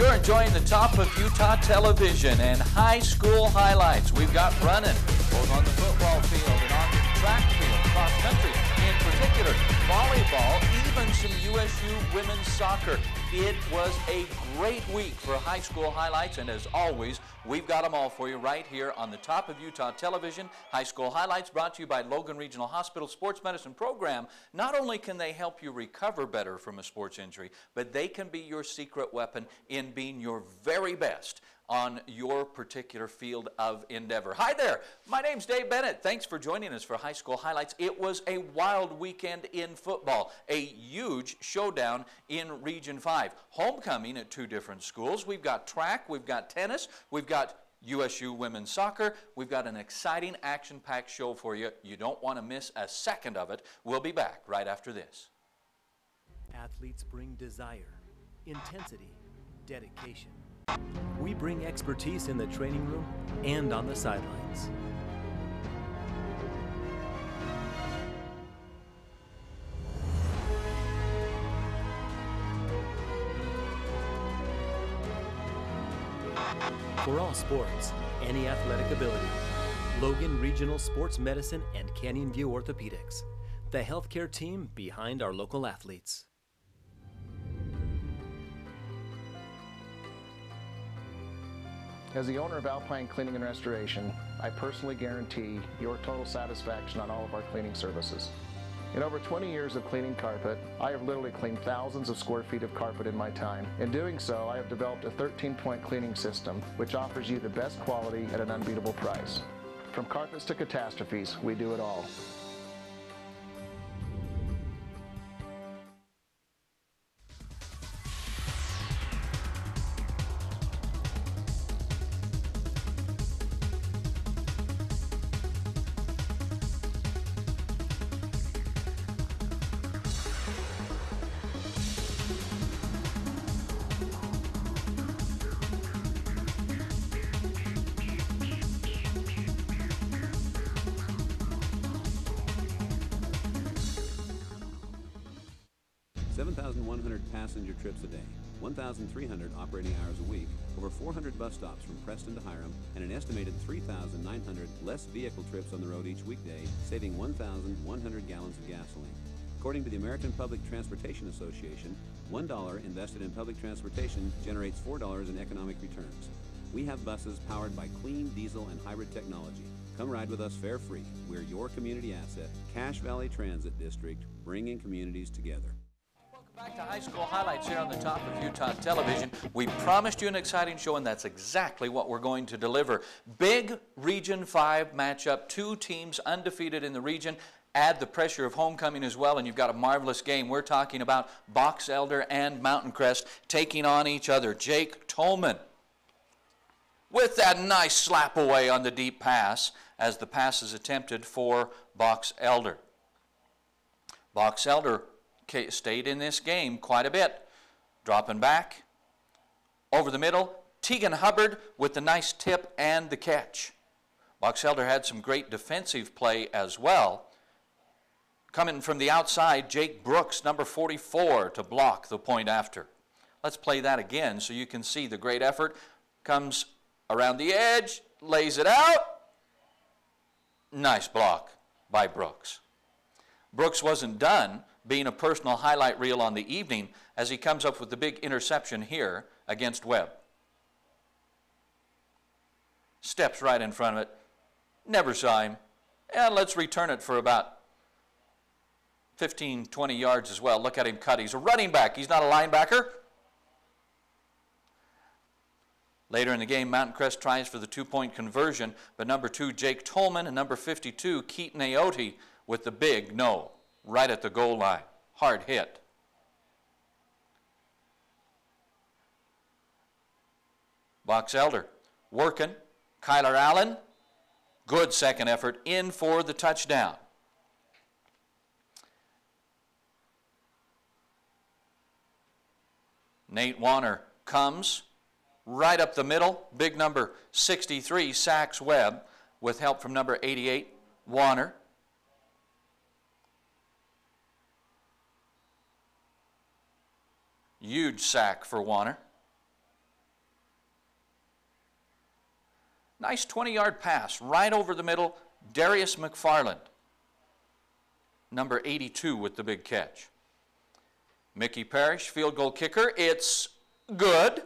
You're enjoying the Top of Utah television and high school highlights. We've got running, both on the football field and on the track field, cross country, in particular, volleyball, even some USU women's soccer. It was a great week for high school highlights, and as always, we've got them all for you right here on the Top of Utah television. High school highlights brought to you by Logan Regional Hospital Sports Medicine Program. Not only can they help you recover better from a sports injury, but they can be your secret weapon in being your very best on your particular field of endeavor. Hi there, my name's Dave Bennett. Thanks for joining us for High School Highlights. It was a wild weekend in football, a huge showdown in Region 5. Homecoming at two different schools. We've got track, we've got tennis, we've got USU women's soccer. We've got an exciting action-packed show for you. You don't want to miss a second of it. We'll be back right after this. Athletes bring desire, intensity, dedication. We bring expertise in the training room and on the sidelines. For all sports, any athletic ability, Logan Regional Sports Medicine and Canyon View Orthopedics, the healthcare team behind our local athletes. As the owner of Alpine Cleaning and Restoration, I personally guarantee your total satisfaction on all of our cleaning services. In over 20 years of cleaning carpet, I have literally cleaned thousands of square feet of carpet in my time. In doing so, I have developed a 13-point cleaning system, which offers you the best quality at an unbeatable price. From carpets to catastrophes, we do it all. Passenger trips a day, 1,300 operating hours a week, over 400 bus stops from Preston to Hiram, and an estimated 3,900 less vehicle trips on the road each weekday, saving 1,100 gallons of gasoline. According to the American Public Transportation Association, $1 invested in public transportation generates $4 in economic returns. We have buses powered by clean diesel and hybrid technology. Come ride with us fare-free. We're your community asset. Cache Valley Transit District, bringing communities together. Back to high school highlights here on the Top of Utah television. We promised you an exciting show, and that's exactly what we're going to deliver. Big Region 5 matchup, two teams undefeated in the region. Add the pressure of homecoming as well, and you've got a marvelous game. We're talking about Box Elder and Mountain Crest taking on each other. Jake Tolman with that nice slap away on the deep pass as the pass is attempted for Box Elder. Box Elder stayed in this game quite a bit. Dropping back, over the middle, Tegan Hubbard with the nice tip and the catch. Box Elder had some great defensive play as well. Coming from the outside, Jake Brooks, number 44, to block the point after. Let's play that again so you can see the great effort. Comes around the edge, lays it out. Nice block by Brooks. Brooks wasn't done being a personal highlight reel on the evening as he comes up with the big interception here against Webb. Steps right in front of it. Never saw him. And let's return it for about 15, 20 yards as well. Look at him cut. He's a running back. He's not a linebacker. Later in the game, Mountain Crest tries for the two-point conversion, but number 2, Jake Tolman, and number 52, Keaton Aote, with the big no. Right at the goal line. Hard hit. Box Elder working. Kyler Allen, good second effort, in for the touchdown. Nate Warner comes right up the middle. Big number 63 sacks Webb with help from number 88, Warner. Huge sack for Warner. Nice 20-yard pass right over the middle. Darius McFarland, number 82, with the big catch. Mickey Parrish, field goal kicker. It's good.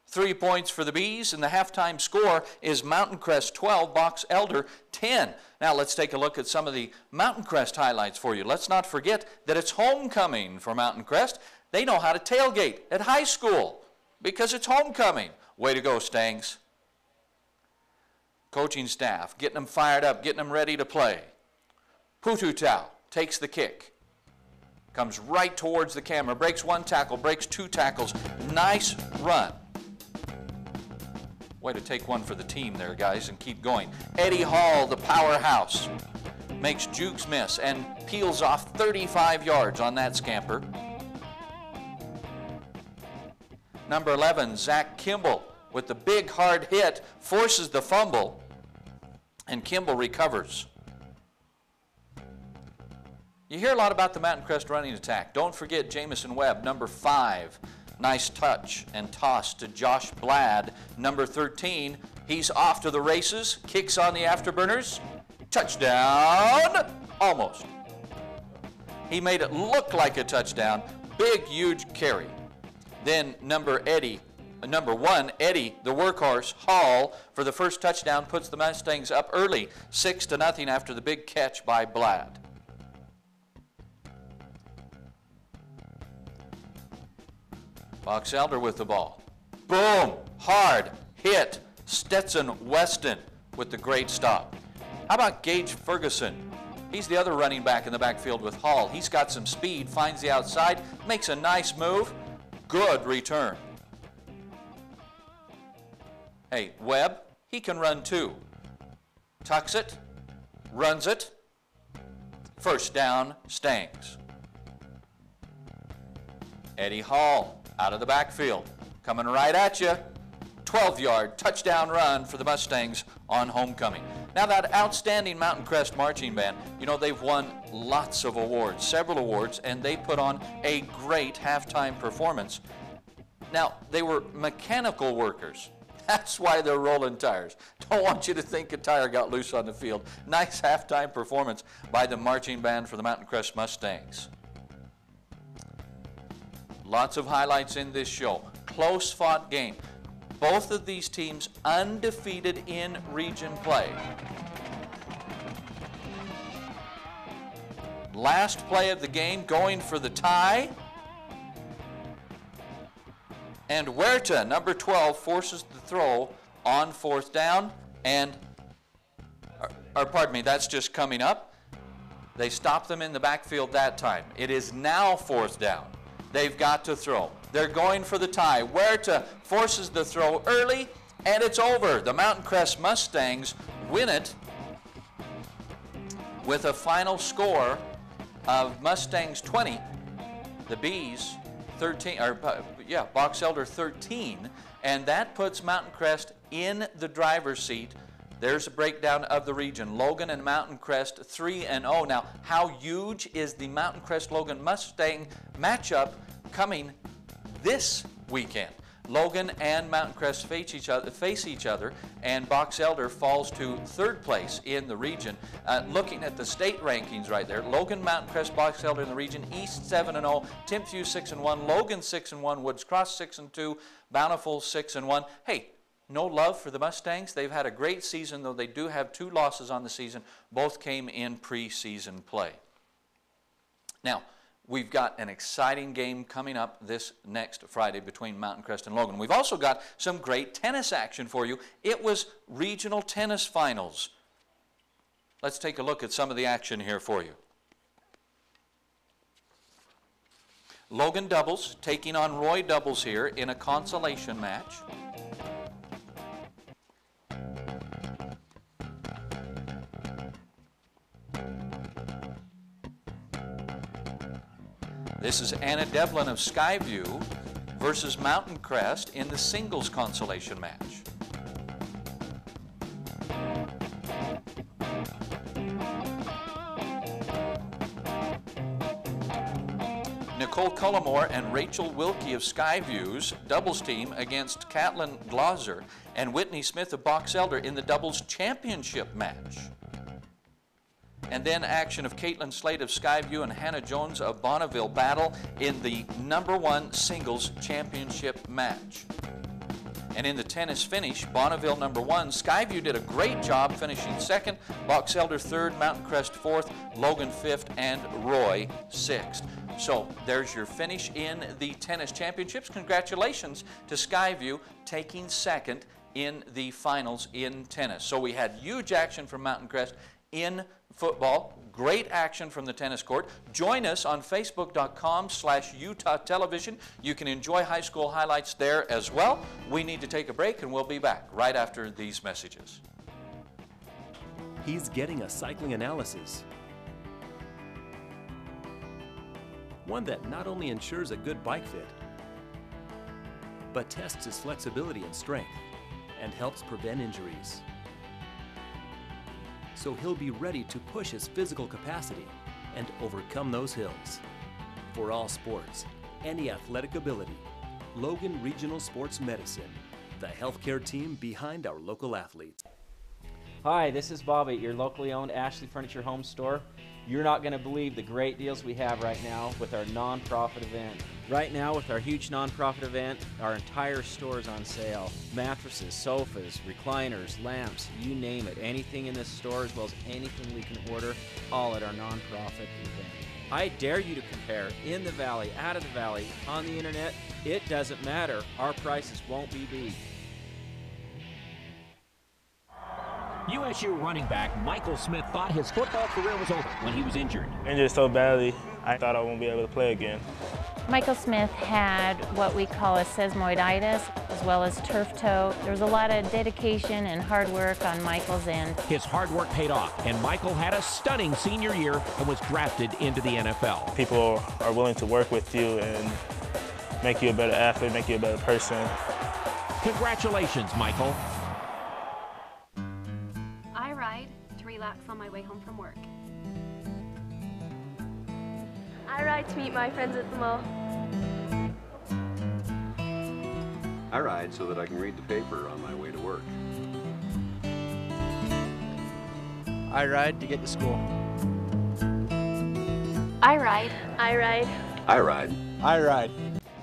3 points for the Bees, and the halftime score is Mountain Crest 12, Box Elder 10. Now let's take a look at some of the Mountain Crest highlights for you. Let's not forget that it's homecoming for Mountain Crest. They know how to tailgate at high school because it's homecoming. Way to go, Stangs. Coaching staff, getting them fired up, getting them ready to play. Pututau takes the kick. Comes right towards the camera, breaks 1 tackle, breaks 2 tackles. Nice run. Way to take one for the team there, guys, and keep going. Eddie Hall, the powerhouse, makes Jukes miss and peels off 35 yards on that scamper. Number 11, Zach Kimball, with the big hard hit, forces the fumble, and Kimball recovers. You hear a lot about the Mountain Crest running attack. Don't forget Jamison Webb, number 5. Nice touch and toss to Josh Blad, number 13. He's off to the races, kicks on the afterburners. Touchdown! Almost. He made it look like a touchdown. Big, huge carry. Then number 1, Eddie, the workhorse, Hall, for the first touchdown, puts the Mustangs up early, 6-0 after the big catch by Blad. Box Elder with the ball. Boom! Hard hit. Stetson Weston with the great stop. How about Gage Ferguson? He's the other running back in the backfield with Hall. He's got some speed, finds the outside, makes a nice move. Good return. Hey, Webb, he can run too. Tucks it, runs it. First down, Stangs. Eddie Hall out of the backfield, coming right at you. 12-yard touchdown run for the Mustangs on homecoming. Now that outstanding Mountain Crest Marching Band, you know, they've won lots of awards, several awards, and they put on a great halftime performance. Now, they were mechanical workers. That's why they're rolling tires. Don't want you to think a tire got loose on the field. Nice halftime performance by the marching band for the Mountain Crest Mustangs. Lots of highlights in this show. Close fought game. Both of these teams undefeated in region play. Last play of the game, going for the tie. And Huerta, number 12, forces the throw on 4th down. And, pardon me, that's just coming up. They stopped them in the backfield that time. It is now 4th down. They've got to throw. They're going for the tie. Huerta forces the throw early, and it's over. The Mountain Crest Mustangs win it with a final score of Mustangs 20, the Bees 13, Box Elder 13, and that puts Mountain Crest in the driver's seat. There's a breakdown of the region. Logan and Mountain Crest 3-0. Now, how huge is the Mountain Crest Logan Mustang matchup coming this weekend? Logan and Mountain Crest face each other, and Box Elder falls to 3rd place in the region. Looking at the state rankings right there, Logan, Mountain Crest, Box Elder in the region, East 7-0, Timpview 6-1, Logan 6-1, Woods Cross 6-2, Bountiful 6-1. Hey, no love for the Mustangs. They've had a great season, though they do have 2 losses on the season. Both came in preseason play. Now, we've got an exciting game coming up this next Friday between Mountain Crest and Logan. We've also got some great tennis action for you. It was regional tennis finals. Let's take a look at some of the action here for you. Logan doubles taking on Roy doubles here in a consolation match. This is Anna Devlin of Skyview versus Mountain Crest in the singles consolation match. Nicole Cullimore and Rachel Wilkie of Skyview's doubles team against Caitlin Glauser and Whitney Smith of Box Elder in the doubles championship match. And then action of Caitlin Slade of Skyview and Hannah Jones of Bonneville battle in the #1 singles championship match. And in the tennis finish, Bonneville #1, Skyview did a great job finishing second, Box Elder third, Mountain Crest fourth, Logan fifth, and Roy sixth. So there's your finish in the tennis championships. Congratulations to Skyview taking second in the finals in tennis. So we had huge action from Mountain Crest in football, great action from the tennis court. Join us on Facebook.com/Utah Television. You can enjoy high school highlights there as well. We need to take a break and we'll be back right after these messages. He's getting a cycling analysis, one that not only ensures a good bike fit, but tests his flexibility and strength and helps prevent injuries. So he'll be ready to push his physical capacity and overcome those hills. For all sports, any athletic ability, Logan Regional Sports Medicine, the healthcare team behind our local athletes. Hi, this is Bobby at your locally owned Ashley Furniture Home Store. You're not going to believe the great deals we have right now with our non-profit event. Right now with our huge non-profit event, our entire store is on sale. Mattresses, sofas, recliners, lamps, you name it. Anything in this store as well as anything we can order, all at our non-profit event. I dare you to compare in the valley, out of the valley, on the internet. It doesn't matter. Our prices won't be beat. USU running back Michael Smith thought his football career was over when he was injured. Injured so badly, I thought I wouldn't be able to play again. Michael Smith had what we call a sesamoiditis as well as turf toe. There was a lot of dedication and hard work on Michael's end. His hard work paid off, and Michael had a stunning senior year and was drafted into the NFL. People are willing to work with you and make you a better athlete, make you a better person. Congratulations, Michael. I ride to relax on my way home from work. I ride to meet my friends at the mall. I ride so that I can read the paper on my way to work. I ride to get to school. I ride. I ride. I ride. I ride.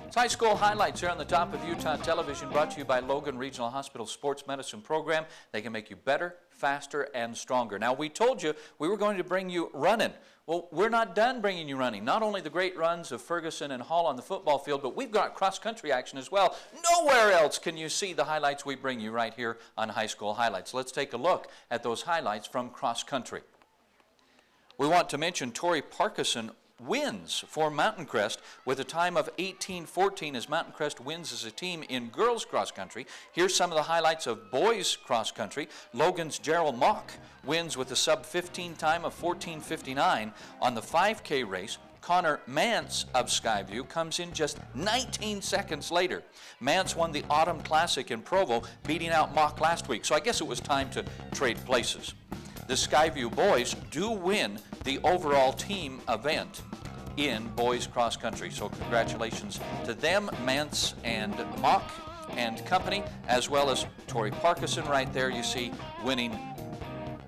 It's high school highlights here on the top of Utah Television, brought to you by Logan Regional Hospital Sports Medicine Program. They can make you better, faster, and stronger. Now, we told you we were going to bring you running. Well, we're not done bringing you running. Not only the great runs of Ferguson and Hall on the football field, but we've got cross-country action as well. Nowhere else can you see the highlights we bring you right here on High School Highlights. Let's take a look at those highlights from cross-country. We want to mention Tori Parkinson wins for Mountain Crest with a time of 18:14 as Mountain Crest wins as a team in girls cross country. Here's some of the highlights of boys cross country. Logan's Gerald Mock wins with a sub-15 time of 14:59 on the 5K race. Connor Mance of Skyview comes in just 19 seconds later. Mance won the Autumn Classic in Provo, beating out Mock last week, so I guess it was time to trade places. The Skyview boys do win the overall team event in boys cross country. So congratulations to them, Mance and Mock and company, as well as Tori Parkinson right there, you see, winning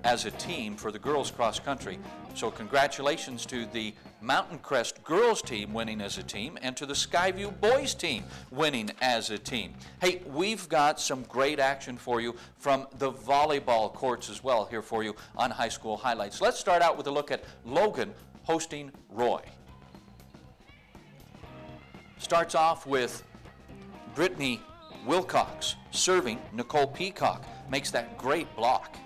as a team for the girls cross country. So congratulations to the Mountain Crest girls team winning as a team and to the Skyview boys team winning as a team. Hey, we've got some great action for you from the volleyball courts as well here for you on High School Highlights. Let's start out with a look at Logan hosting Roy. Starts off with Brittany Wilcox serving Nicole Peacock. Makes that great block.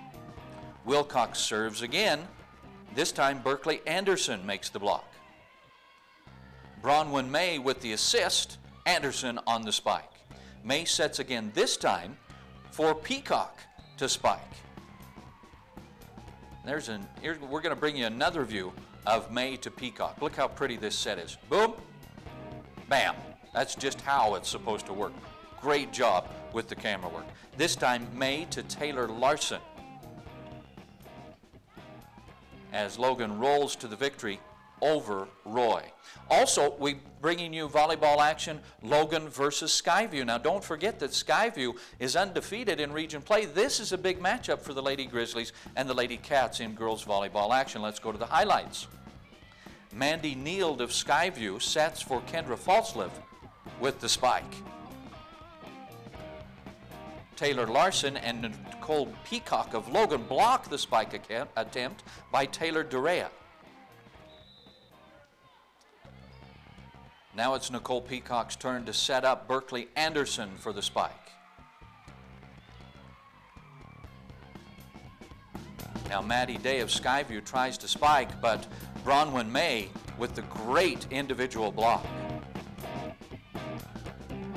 Wilcox serves again. This time Berkeley Anderson makes the block. Bronwyn May with the assist. Anderson on the spike. May sets again this time for Peacock to spike. We're going to bring you another view of May to Peacock. Look how pretty this set is. Boom. Bam. That's just how it's supposed to work. Great job with the camera work. This time May to Taylor Larson. As Logan rolls to the victory over Roy. Also, we're bringing you volleyball action, Logan versus Skyview. Now, don't forget that Skyview is undefeated in region play. This is a big matchup for the Lady Grizzlies and the Lady Cats in girls volleyball action. Let's go to the highlights. Mandy Neild of Skyview sets for Kendra Falslev with the spike. Taylor Larson and Nicole Peacock of Logan block the spike attempt by Taylor Durea. Now it's Nicole Peacock's turn to set up Berkeley Anderson for the spike. Now Maddie Day of Skyview tries to spike, but Bronwyn May with the great individual block.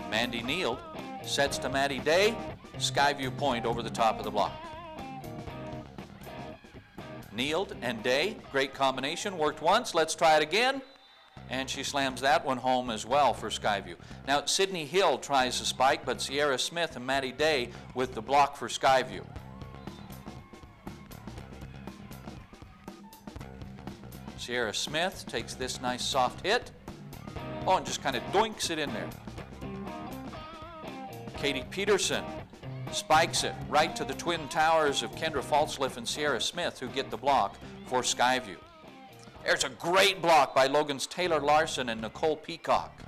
Mandy Neild sets to Maddie Day, Skyview point over the top of the block. Neild and Day, great combination, worked once, let's try it again. And she slams that one home as well for Skyview. Now Sydney Hill tries the spike, but Sierra Smith and Maddie Day with the block for Skyview. Sierra Smith takes this nice soft hit. Oh, and just kind of doinks it in there. Katie Peterson spikes it right to the twin towers of Kendra Falslev and Sierra Smith, who get the block for Skyview. There's a great block by Logan's Taylor Larson and Nicole Peacock.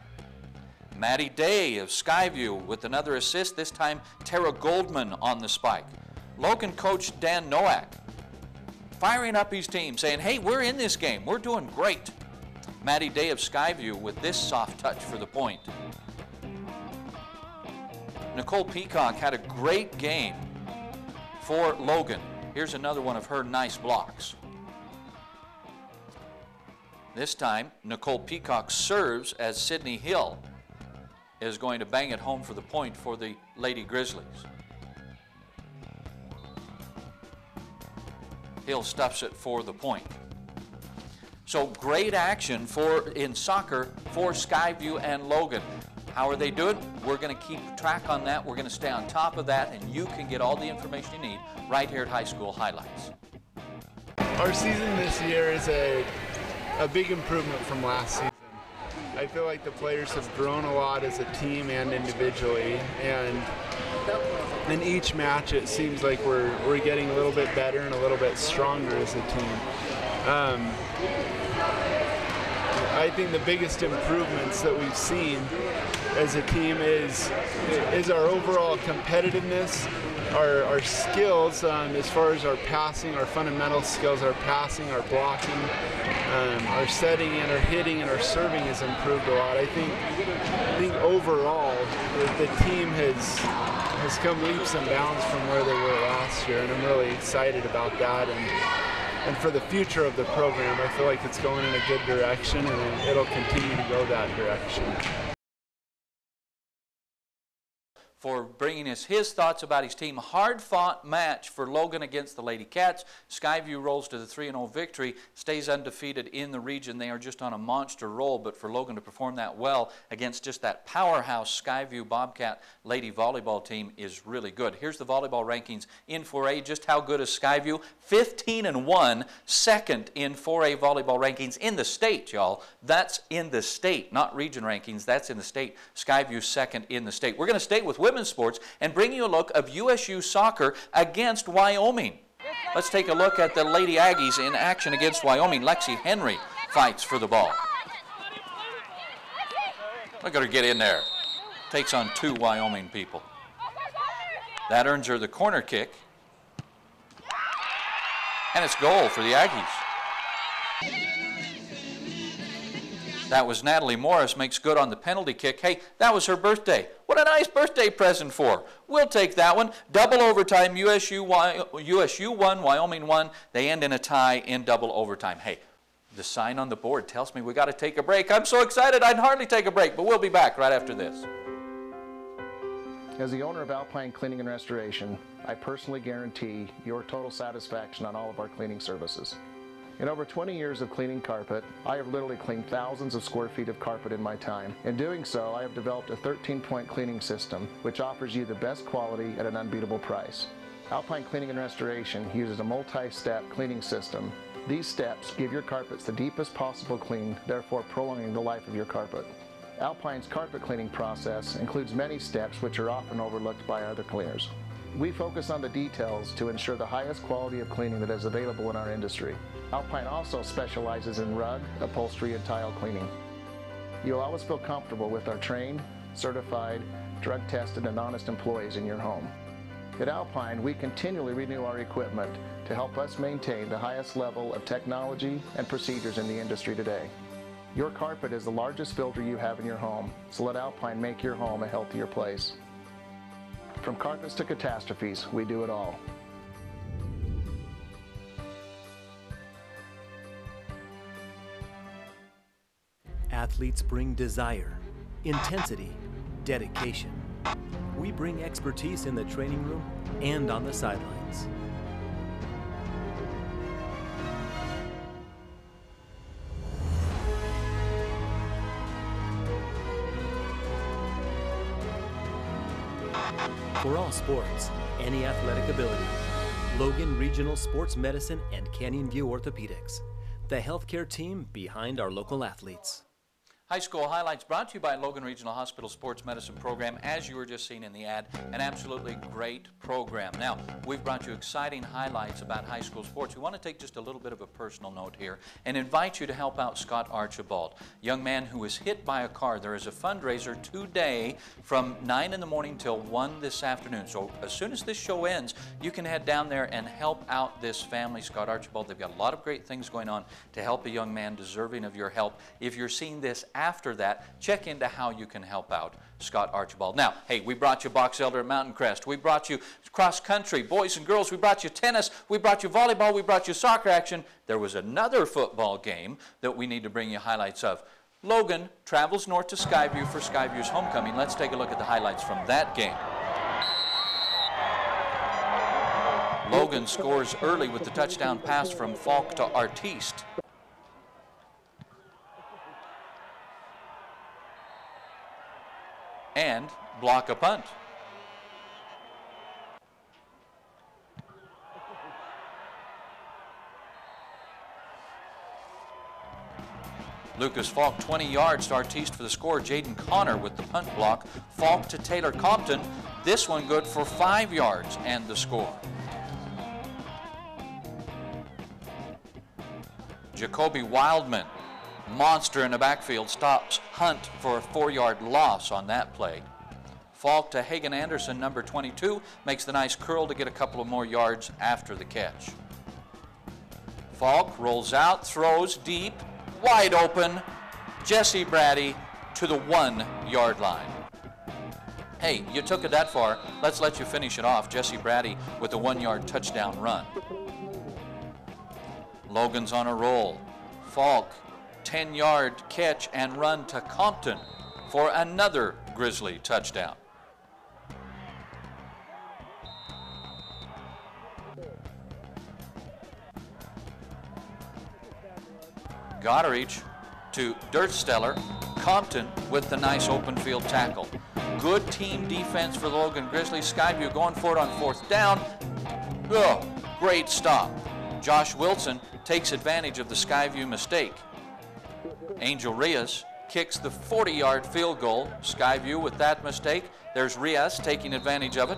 Maddie Day of Skyview with another assist, this time Tara Goldman on the spike. Logan coach Dan Nowak firing up his team, saying, hey, we're in this game, we're doing great. Maddie Day of Skyview with this soft touch for the point. Nicole Peacock had a great game for Logan. Here's another one of her nice blocks. This time, Nicole Peacock serves as Sydney Hill is going to bang it home for the point for the Lady Grizzlies. Hill stuffs it for the point. So great action in soccer for Skyview and Logan. How are they doing? We're going to keep track on that. We're going to stay on top of that, and you can get all the information you need right here at High School Highlights. Our season this year is a big improvement from last season. I feel like the players have grown a lot as a team and individually, and in each match it seems like we're getting a little bit better and a little bit stronger as a team. I think the biggest improvements that we've seen as a team is our overall competitiveness, our skills as far as our passing, our fundamental skills, our passing, our blocking, our setting and our hitting and our serving has improved a lot. I think overall the team has come leaps and bounds from where they were last year, and I'm really excited about that. And for the future of the program, I feel like it's going in a good direction, and it'll continue to go that direction. For bringing us his thoughts about his team. Hard-fought match for Logan against the Lady Cats. Skyview rolls to the 3-0 victory, stays undefeated in the region. They are just on a monster roll, but for Logan to perform that well against just that powerhouse Skyview Bobcat Lady volleyball team is really good. Here's the volleyball rankings in 4A. Just how good is Skyview? 15-1, second in 4A volleyball rankings in the state, y'all. That's in the state, not region rankings. That's in the state. Skyview second in the state. We're going to stay with women's sports and bring you a look of USU soccer against Wyoming. Let's take a look at the Lady Aggies in action against Wyoming. Lexi Henry fights for the ball. Look at her get in there. Takes on two Wyoming people. That earns her the corner kick. And it's goal for the Aggies. That was Natalie Morris, makes good on the penalty kick. Hey, that was her birthday. What a nice birthday present for. We'll take that one. Double overtime, USU won, Wyoming won. They end in a tie in double overtime. Hey, the sign on the board tells me we got to take a break. I'm so excited I'd hardly take a break, but we'll be back right after this. As the owner of Alpine Cleaning and Restoration, I personally guarantee your total satisfaction on all of our cleaning services. In over 20 years of cleaning carpet, I have literally cleaned thousands of square feet of carpet in my time. In doing so, I have developed a 13-point cleaning system, which offers you the best quality at an unbeatable price. Alpine Cleaning and Restoration uses a multi-step cleaning system These steps give your carpets the deepest possible clean, therefore prolonging the life of your carpet. Alpine's carpet cleaning process includes many steps which are often overlooked by other cleaners. We focus on the details to ensure the highest quality of cleaning that is available in our industry. Alpine also specializes in rug, upholstery, and tile cleaning. You'll always feel comfortable with our trained, certified, drug-tested, and honest employees in your home. At Alpine, we continually renew our equipment to help us maintain the highest level of technology and procedures in the industry today. Your carpet is the largest filter you have in your home, so let Alpine make your home a healthier place. From carpets to catastrophes, we do it all. Athletes bring desire, intensity, dedication. We bring expertise in the training room and on the sidelines. For all sports, any athletic ability, Logan Regional Sports Medicine and Canyon View Orthopedics, the healthcare team behind our local athletes. High School Highlights brought to you by Logan Regional Hospital Sports Medicine Program. As you were just seeing in the ad, an absolutely great program. Now, we've brought you exciting highlights about high school sports. We want to take just a little bit of a personal note here and invite you to help out Scott Archibald, young man who was hit by a car. There is a fundraiser today from 9 in the morning till 1 this afternoon. So as soon as this show ends, you can head down there and help out this family, Scott Archibald. They've got a lot of great things going on to help a young man deserving of your help. If you're seeing this after that, check into how you can help out Scott Archibald. Now, hey, we brought you box elder at Mountain Crest. We brought you cross country, boys and girls. We brought you tennis. We brought you volleyball. We brought you soccer action. There was another football game that we need to bring you highlights of. Logan travels north to Skyview for Skyview's homecoming. Let's take a look at the highlights from that game. Logan scores early with the touchdown pass from Falk to Artiste. And block a punt. Lucas Falk 20 yards to Artiste for the score. Jaden Connor with the punt block. Falk to Taylor Compton. This one good for 5 yards and the score. Jacoby Wildman, monster in the backfield, stops Hunt for a 4-yard loss on that play. Falk to Hagan Anderson, number 22, makes the nice curl to get a couple of more yards after the catch. Falk rolls out, throws deep, wide open. Jesse Brady to the 1-yard line. Hey, you took it that far. Let's let you finish it off. Jesse Brady with a 1-yard touchdown run. Logan's on a roll. Falk, 10-yard catch and run to Compton for another Grizzly touchdown. Goderich to Dirtsteller. Compton with the nice open field tackle. Good team defense for the Logan Grizzlies. Skyview going for it on 4th down. Oh, great stop. Josh Wilson takes advantage of the Skyview mistake. Angel Rios kicks the 40-yard field goal. Skyview with that mistake. There's Rios taking advantage of it.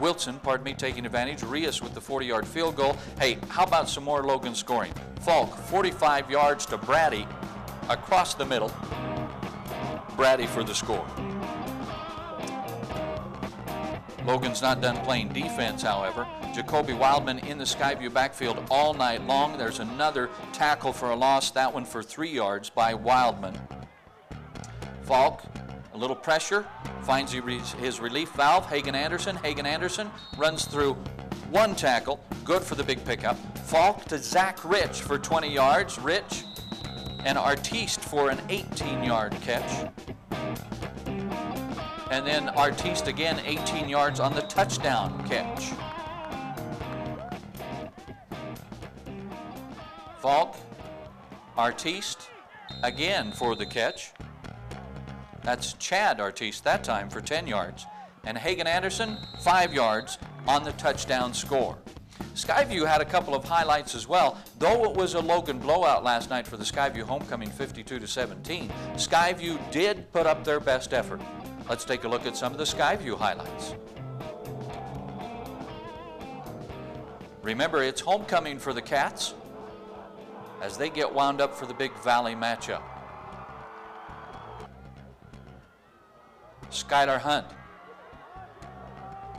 Wilson, taking advantage. Rios with the 40-yard field goal. Hey, how about some more Logan scoring? Falk, 45 yards to Brady across the middle. Brady for the score. Logan's not done playing defense, however. Jacoby Wildman in the Skyview backfield all night long. There's another tackle for a loss, that one for 3 yards by Wildman. Falk, a little pressure, finds his relief valve. Hagan Anderson runs through 1 tackle, good for the big pickup. Falk to Zach Rich for 20 yards. Rich and Artiste for an 18-yard catch. And then Artiste again, 18 yards on the touchdown catch. Falk, Artiste again for the catch. That's Chad Artiste that time for 10 yards. And Hagan Anderson, 5 yards on the touchdown score. Skyview had a couple of highlights as well. Though it was a Logan blowout last night for the Skyview homecoming 52-17, Skyview did put up their best effort. Let's take a look at some of the Skyview highlights. Remember, it's homecoming for the Cats as they get wound up for the Big Valley matchup. Skylar Hunt,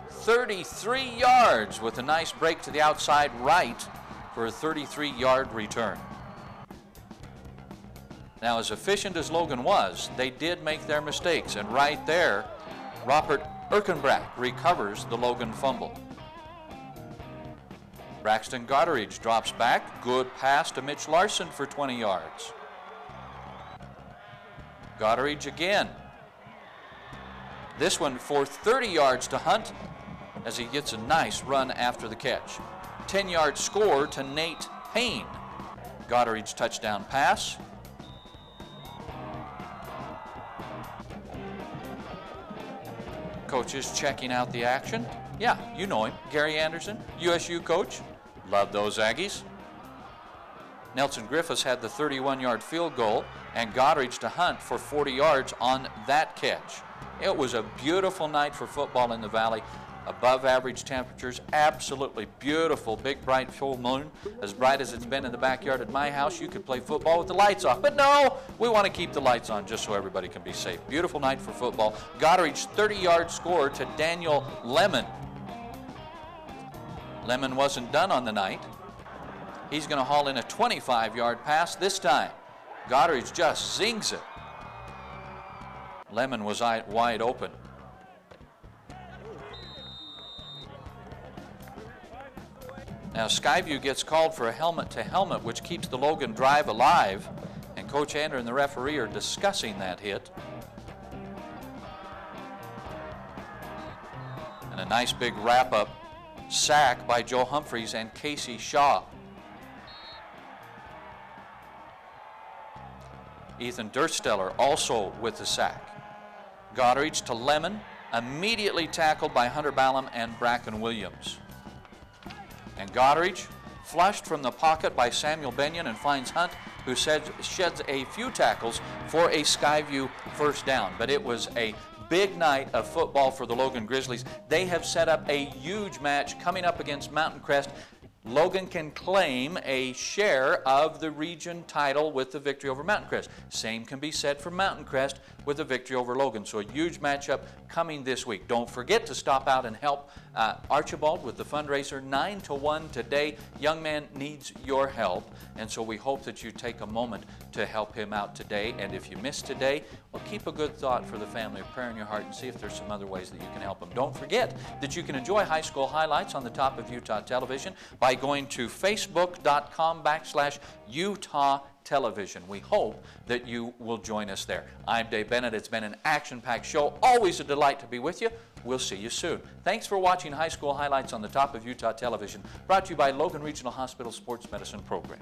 33 yards with a nice break to the outside right for a 33-yard return. Now, as efficient as Logan was, they did make their mistakes, and right there, Robert Erkenbrack recovers the Logan fumble. Braxton Goddardge drops back. Good pass to Mitch Larson for 20 yards. Goddardge again. This one for 30 yards to Hunt as he gets a nice run after the catch. 10-yard score to Nate Payne. Goddardge touchdown pass. Coaches checking out the action. Yeah, you know him. Gary Anderson, USU coach. Love those Aggies. Nelson Griffiths had the 31-yard field goal, and Goddardge to Hunt for 40 yards on that catch. It was a beautiful night for football in the Valley. Above average temperatures, absolutely beautiful, big bright full moon, as bright as it's been in the backyard at my house. You could play football with the lights off, but no, we want to keep the lights on just so everybody can be safe. Beautiful night for football. Goddardge 30-yard score to Daniel Lemon. Lemon wasn't done on the night. He's going to haul in a 25-yard pass this time. Goddardge just zings it. Lemon was wide open. Now Skyview gets called for a helmet-to-helmet, which keeps the Logan drive alive, and Coach Ander and the referee are discussing that hit. And a nice big wrap-up sack by Joe Humphreys and Casey Shaw. Ethan Dursteller also with the sack. Goddardge to Lemon, immediately tackled by Hunter Ballum and Bracken Williams. And Goddardge flushed from the pocket by Samuel Benyon and finds Hunt, who sheds a few tackles for a Skyview first down. But it was a big night of football for the Logan Grizzlies. They have set up a huge match coming up against Mountain Crest. Logan can claim a share of the region title with the victory over Mountain Crest. Same can be said for Mountain Crest with the victory over Logan. So a huge matchup coming this week. Don't forget to stop out and help Archibald with the fundraiser 9 to 1 today. Young man needs your help, and so we hope that you take a moment to help him out today. And if you missed today, well, keep a good thought for the family, a prayer in your heart, and see if there's some other ways that you can help them. Don't forget that you can enjoy high school highlights on the Top of Utah Television by going to facebook.com/Utah Television. We hope that you will join us there. I'm Dave Bennett. It's been an action-packed show. Always a delight to be with you. We'll see you soon. Thanks for watching High School Highlights on the Top of Utah Television, brought to you by Logan Regional Hospital Sports Medicine Program.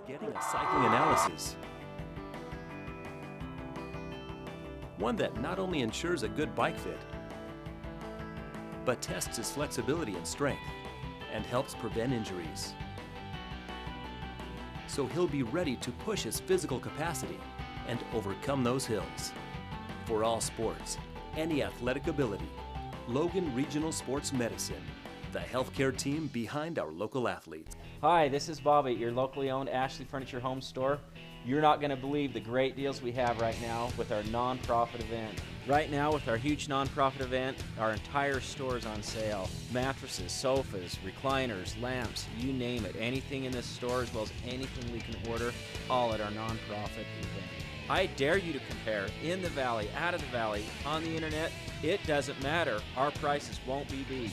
Getting a cycling analysis. One that not only ensures a good bike fit, but tests his flexibility and strength and helps prevent injuries. So he'll be ready to push his physical capacity and overcome those hills. For all sports, any athletic ability, Logan Regional Sports Medicine, the healthcare team behind our local athletes. Hi, this is Bobby at your locally owned Ashley Furniture Home Store. You're not going to believe the great deals we have right now with our non-profit event. Right now with our huge non-profit event, our entire store is on sale. Mattresses, sofas, recliners, lamps, you name it. Anything in this store as well as anything we can order, all at our non-profit event. I dare you to compare in the Valley, out of the Valley, on the internet. It doesn't matter. Our prices won't be beat.